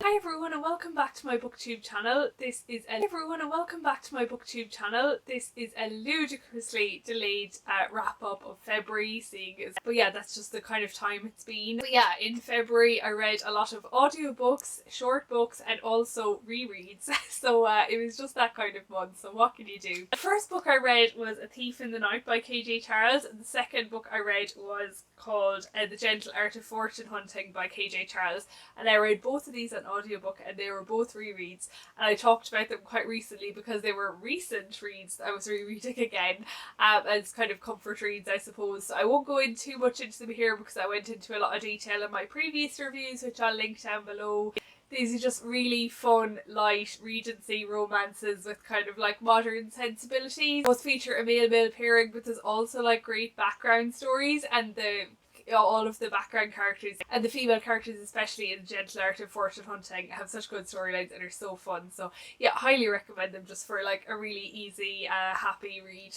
Hi everyone and welcome back to my booktube channel. This is a ludicrously delayed wrap up of February, seeing as but yeah, that's just the kind of time it's been. But yeah, in February I read a lot of audiobooks, short books and also rereads. So it was just that kind of month, so what can you do? The first book I read was A Thief in the Night by KJ Charles, and the second book I read was called The Gentle Art of Fortune Hunting by KJ Charles, and I read both of these on audiobook and they were both rereads, and I talked about them quite recently because they were recent reads that I was rereading again as kind of comfort reads, I suppose. So I won't go in too much into them here because I went into a lot of detail in my previous reviews, which I'll link down below. These are just really fun, light Regency romances with kind of like modern sensibilities. Both feature a male-male pairing, but there's also like great background stories, and all of the background characters and the female characters, especially in Gentle Art of Fortune Hunting, have such good storylines and are so fun. So yeah, highly recommend them just for like a really easy, happy read.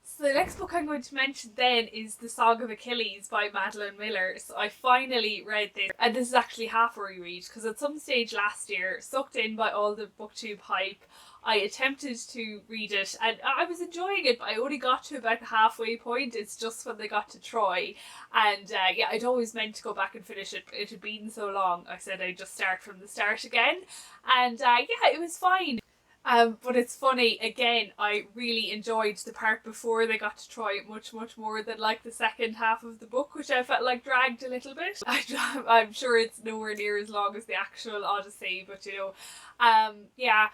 So the next book I'm going to mention then is The Song of Achilles by Madeline Miller. So I finally read this, and this is actually half a reread because at some stage last year, sucked in by all the booktube hype, I attempted to read it and I was enjoying it, but I only got to about the halfway point. It's just when they got to Troy, and yeah, I'd always meant to go back and finish it, but it had been so long I said I'd just start from the start again, and yeah, it was fine. But it's funny, again, I really enjoyed the part before they got to Troy much more than like the second half of the book, which I felt like dragged a little bit. I'm sure it's nowhere near as long as the actual Odyssey, but you know, yeah,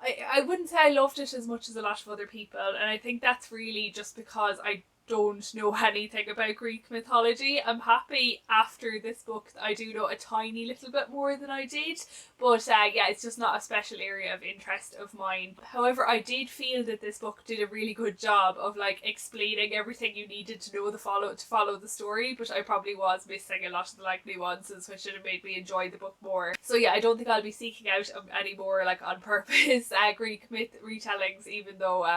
I wouldn't say I loved it as much as a lot of other people, and I think that's really just because I don't know anything about Greek mythology. I'm happy after this book that I do know a tiny little bit more than I did, but yeah, it's just not a special area of interest of mine. However, I did feel that this book did a really good job of like explaining everything you needed to know to follow the story, but I probably was missing a lot of the like nuances which should have made me enjoy the book more. So yeah, I don't think I'll be seeking out any more like on purpose Greek myth retellings, even though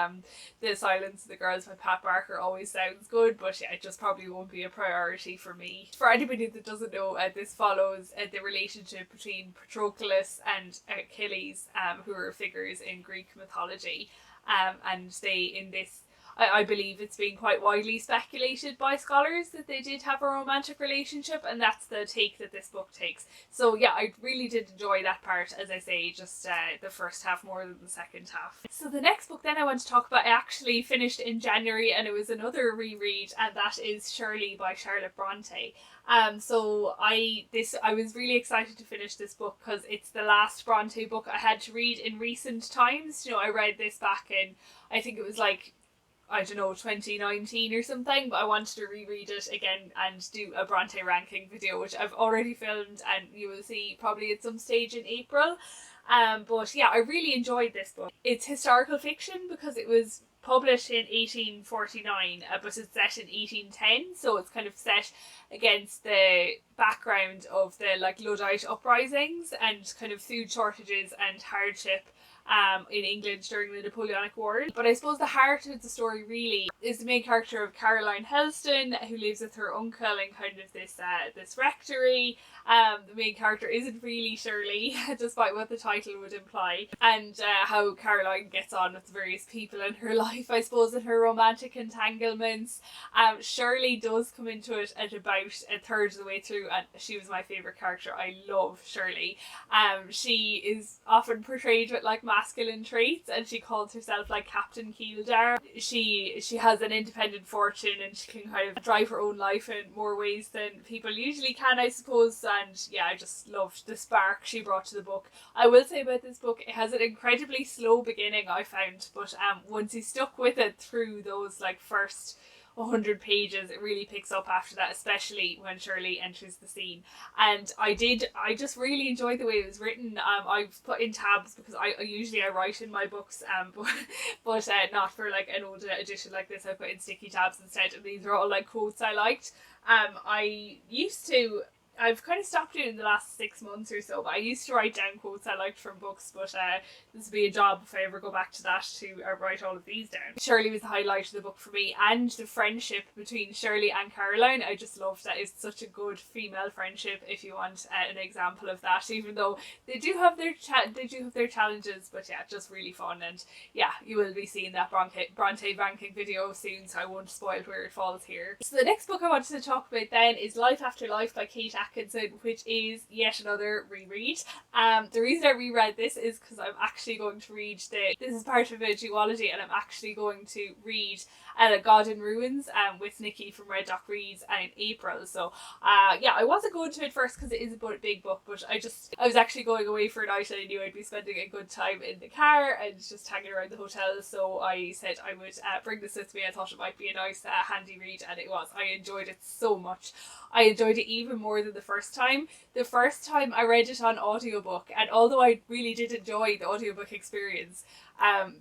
The Silence of the Girls by Pat Barker always sounds good, but yeah, it just probably won't be a priority for me. For anybody that doesn't know, this follows the relationship between Patroclus and Achilles, who are figures in Greek mythology, and they, in this, I believe it's been quite widely speculated by scholars that they did have a romantic relationship, and that's the take that this book takes. So yeah, I really did enjoy that part, as I say, just the first half more than the second half. So the next book then I want to talk about, I actually finished in January, and it was another reread, and that is Shirley by Charlotte Brontë. So I was really excited to finish this book because it's the last Brontë book I had to read in recent times. You know, I read this back in, I think it was like, I don't know, 2019 or something, but I wanted to reread it again and do a Brontë ranking video, which I've already filmed and you will see probably at some stage in April. But yeah, I really enjoyed this book. It's historical fiction because it was published in 1849, but it's set in 1810, so it's kind of set against the background of the like Luddite uprisings and kind of food shortages and hardship in England during the Napoleonic Wars. But I suppose the heart of the story really is the main character of Caroline Helston, who lives with her uncle in kind of this rectory. The main character isn't really Shirley, despite what the title would imply, and how Caroline gets on with various people in her life, I suppose, in her romantic entanglements. Shirley does come into it at about a third of the way through, and she was my favourite character. I love Shirley. She is often portrayed with like masculine traits, and she calls herself like Captain Keeldar. She has an independent fortune and she can kind of drive her own life in more ways than people usually can, I suppose, and yeah, I just loved the spark she brought to the book. I will say about this book, it has an incredibly slow beginning, I found, but once you stuck with it through those like first 100 pages, it really picks up after that, especially when Shirley enters the scene. And I just really enjoyed the way it was written. I've put in tabs because I usually write in my books, but not for like an old edition like this. I put in sticky tabs instead, and these are all like quotes I liked. I used to I've kind of stopped doing it in the last 6 months or so, but I used to write down quotes I liked from books, but this would be a job if I ever go back to that, to write all of these down. Shirley was the highlight of the book for me, and the friendship between Shirley and Caroline. I just loved that. It's such a good female friendship, if you want an example of that, even though they do have their challenges, but yeah, just really fun. And yeah, you will be seeing that Brontë ranking video soon, so I won't spoil where it falls here. So the next book I wanted to talk about then is Life After Life by Kate Atkinson, which is yet another reread. The reason I reread this is because I'm actually going to read this is part of a duology, and I'm actually going to read God in Ruins with Nikki from Red Dock Reads in April. So yeah, I wasn't going to it first because it is a big book, but I was actually going away for a night and I knew I'd be spending a good time in the car and just hanging around the hotel, so I said I would bring this with me. I thought it might be a nice handy read, and it was. I enjoyed it so much. I enjoyed it even more than the first time. The first time I read it on audiobook, and although I really did enjoy the audiobook experience,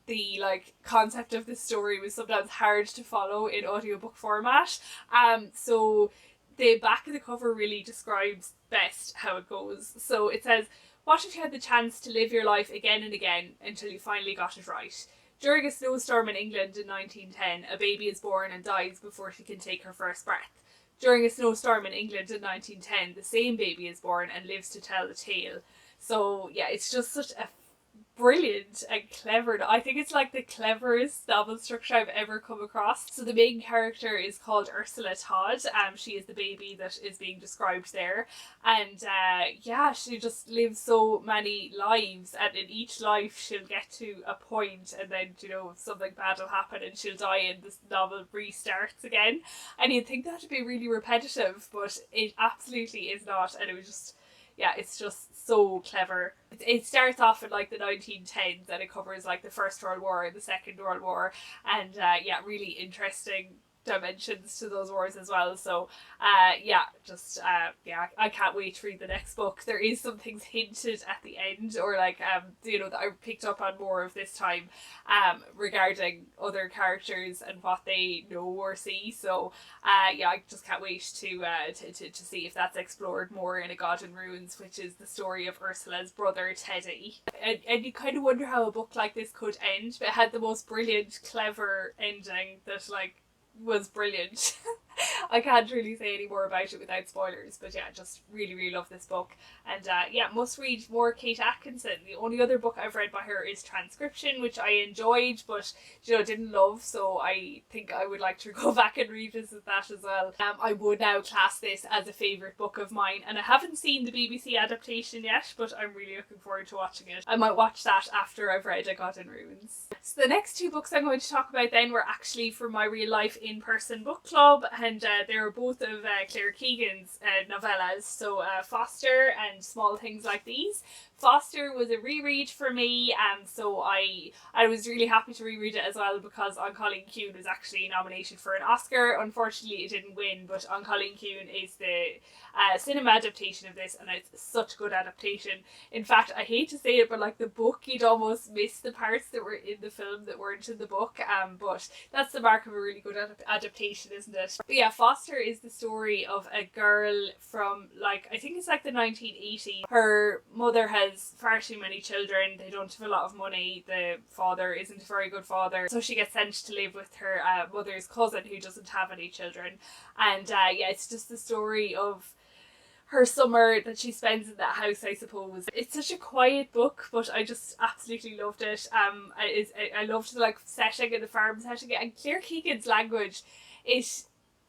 the concept of the story was sometimes hard to follow in audiobook format. So the back of the cover really describes best how it goes. So it says, "What if you had the chance to live your life again and again until you finally got it right? During a snowstorm in England in 1910, a baby is born and dies before she can take her first breath. During a snowstorm in England in 1910, the same baby is born and lives to tell the tale." So yeah, it's just such a brilliant and clever. I think it's like the cleverest novel structure I've ever come across. So the main character is called Ursula Todd. She is the baby that is being described there, and yeah, she just lives so many lives, and in each life she'll get to a point, and then something bad will happen and she'll die, and this novel restarts again. And you'd think that would be really repetitive, but it absolutely is not. And it was just, yeah, it's just so clever. It starts off in the 1910s, and it covers the First World War and the Second World War, and yeah, really interesting dimensions to those wars as well. So yeah, just yeah, I can't wait to read the next book. There is some things hinted at the end, or that I picked up on more of this time regarding other characters and what they know or see. So yeah, I just can't wait to see if that's explored more in A God in Ruins, which is the story of Ursula's brother Teddy. And you kind of wonder how a book like this could end, but it had the most brilliant, clever ending that was brilliant. I can't really say any more about it without spoilers, but yeah, just really, really love this book. And yeah, must read more Kate Atkinson. The only other book I've read by her is Transcription, which I enjoyed, but didn't love, so I think I would like to go back and revisit that as well. I would now class this as a favourite book of mine, and I haven't seen the BBC adaptation yet, but I'm really looking forward to watching it. I might watch that after I've read A God in Ruins. So the next two books I'm going to talk about then were actually from my real life in-person book club, and they were both of Claire Keegan's novellas, so Foster and Small Things Like These. Foster was a reread for me, so I was really happy to reread it as well, because On Colleen Kuhn was actually nominated for an Oscar. Unfortunately it didn't win, but On Colleen Kuhn is the cinema adaptation of this, and it's such a good adaptation. In fact, I hate to say it, but the book, you'd almost miss the parts that were in the film that weren't in the book, but that's the mark of a really good adaptation, isn't it? But yeah, Foster is the story of a girl from I think it's the 1980s. Her mother has far too many children, they don't have a lot of money, the father isn't a very good father, so she gets sent to live with her mother's cousin who doesn't have any children. And yeah, it's just the story of her summer that she spends in that house, I suppose. It's such a quiet book, but I just absolutely loved it. I loved the setting and the farm setting, and Claire Keegan's language. It's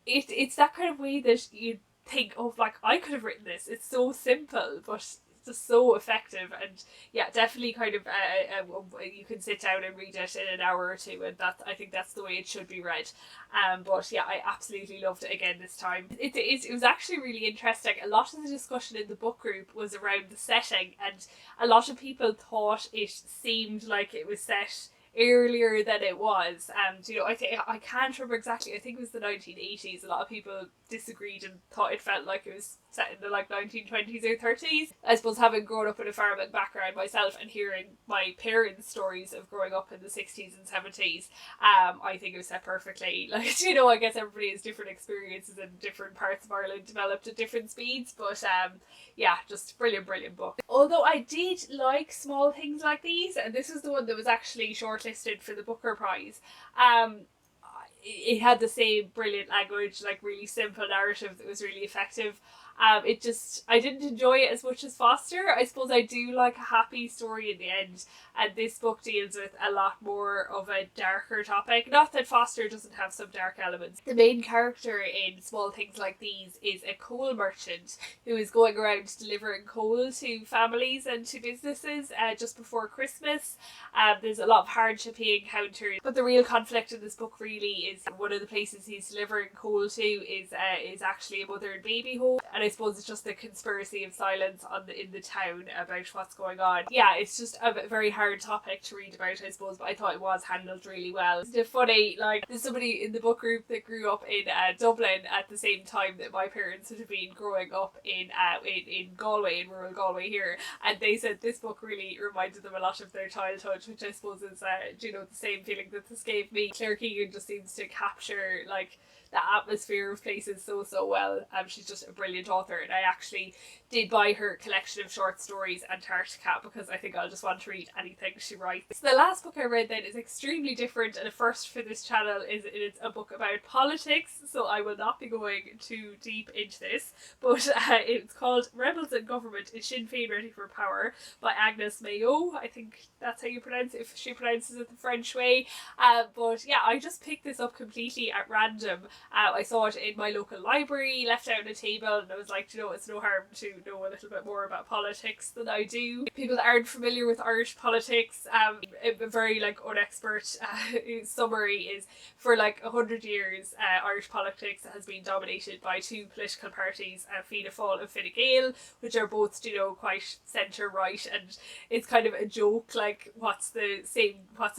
that kind of way that you think of I could have written this. It's so simple, but just so effective. And yeah, definitely kind of you can sit down and read it in an hour or two, and I think that's the way it should be read. But yeah, I absolutely loved it again this time. It was actually really interesting. A lot of the discussion in the book group was around the setting, and a lot of people thought it seemed like it was set earlier than it was. I think I can't remember exactly. I think it was the 1980s. A lot of people disagreed and thought it felt like it was set in the like 1920s or 30s. I suppose having grown up in a farming background myself and hearing my parents' stories of growing up in the 60s and 70s, I think it was set perfectly. Like, you know, I guess everybody has different experiences and different parts of Ireland developed at different speeds, but yeah, just brilliant book. Although I did like Small Things Like These, and this is the one that was actually shortlisted for the Booker Prize. It had the same brilliant language, like really simple narrative that was really effective. I didn't enjoy it as much as Foster. I suppose I do like a happy story in the end, and this book deals with a lot more of a darker topic. Not that Foster doesn't have some dark elements. The main character in Small Things Like These is a coal merchant who is going around delivering coal to families and to businesses just before Christmas. There's a lot of hardship he encounters, but the real conflict in this book really is one of the places he's delivering coal to is actually a mother and baby home, and I suppose it's just the conspiracy of silence in the town about what's going on. Yeah, it's just a very hard topic to read about, I suppose, but I thought it was handled really well. It's funny, like, there's somebody in the book group that grew up in Dublin at the same time that my parents would have been growing up in Galway, in rural Galway here, and they said this book really reminded them a lot of their childhood, which I suppose is you know, the same feeling that this gave me. Claire Keegan just seems to capture like the atmosphere of places so well. She's just a brilliant author, and I actually did buy her collection of short stories, Antarctica, because I think I'll just want to read anything she writes. So the last book I read then is extremely different, and a first for this channel. It's a book about politics, so I will not be going too deep into this, but it's called Rebels in Government, Is Sinn Féin Ready for Power, by Agnès Maillot. I think that's how you pronounce it, if she pronounces it the French way. But yeah, I just picked this up completely at random. I saw it in my local library, left out on a table, and I was like, you know, it's no harm to know a little bit more about politics than I do. People that aren't familiar with Irish politics, a very like unexpert summary is, for like 100 years, Irish politics has been dominated by two political parties, Fianna Fáil and Fine Gael, which are both, you know, quite centre right, and it's kind of a joke, like, what's the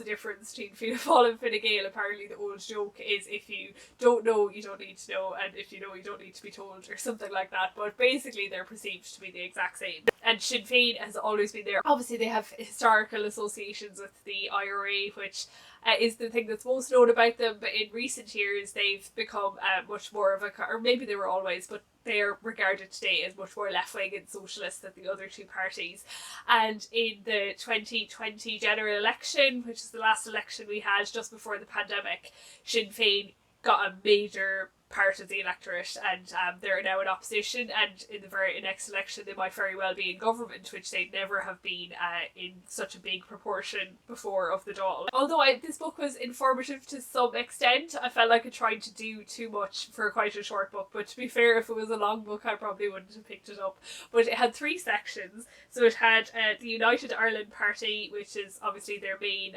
difference between Fianna Fáil and Fine Gael? Apparently the old joke is, if you don't know, you don't need to know, and if you know, you don't need to be told, or something like that. But basically they're perceived to be the exact same. And Sinn Féin has always been there. Obviously they have historical associations with the IRA, which is the thing that's most known about them, but in recent years they've become much more of a, or maybe they were always, but they're regarded today as much more left-wing and socialist than the other two parties. And in the 2020 general election, which is the last election we had just before the pandemic, Sinn Féin got a major part of the electorate, and they're now in opposition, and in the very next election they might very well be in government, which they never have been in such a big proportion before of the Dáil. Although this book was informative to some extent, I felt like it tried to do too much for quite a short book, but to be fair, if it was a long book I probably wouldn't have picked it up. But it had 3 sections. So it had the United Ireland Party, which is obviously their main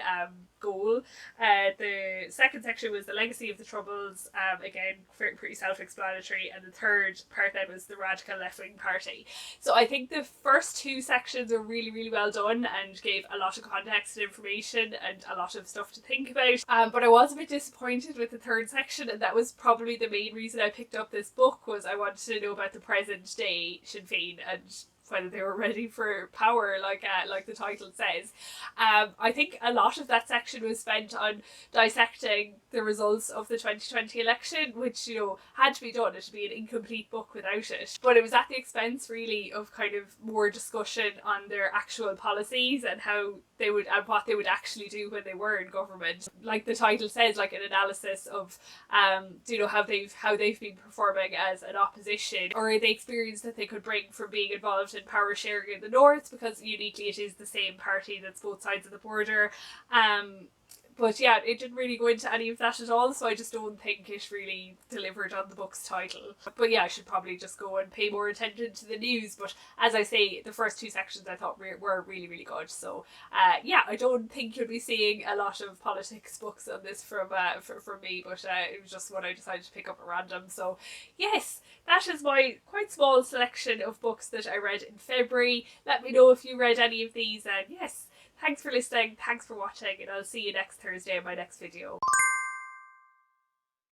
goal. The second section was the Legacy of the Troubles, again pretty self-explanatory, and the third part then was the Radical Left-Wing Party. So I think the first 2 sections are really well done and gave a lot of context and information and a lot of stuff to think about, but I was a bit disappointed with the third section, and that was probably the main reason I picked up this book, was I wanted to know about the present day Sinn Féin and whether they were ready for power, like the title says. I think a lot of that section was spent on dissecting the results of the 2020 election, which, you know, had to be done. It would be an incomplete book without it. But it was at the expense really of kind of more discussion on their actual policies and how they would, and what they would actually do when they were in government. Like the title says, like an analysis of you know, how they've been performing as an opposition, or the experience that they could bring from being involved in power sharing in the north, because uniquely it is the same party that's both sides of the border. But yeah, it didn't really go into any of that at all, so I just don't think it really delivered on the book's title. But yeah, I should probably just go and pay more attention to the news. But as I say, the first 2 sections I thought were really good. So yeah, I don't think you'll be seeing a lot of politics books on this from me, but it was just what I decided to pick up at random. So yes, that is my quite small selection of books that I read in February. Let me know if you read any of these, and yes, thanks for listening, thanks for watching, and I'll see you next Thursday in my next video.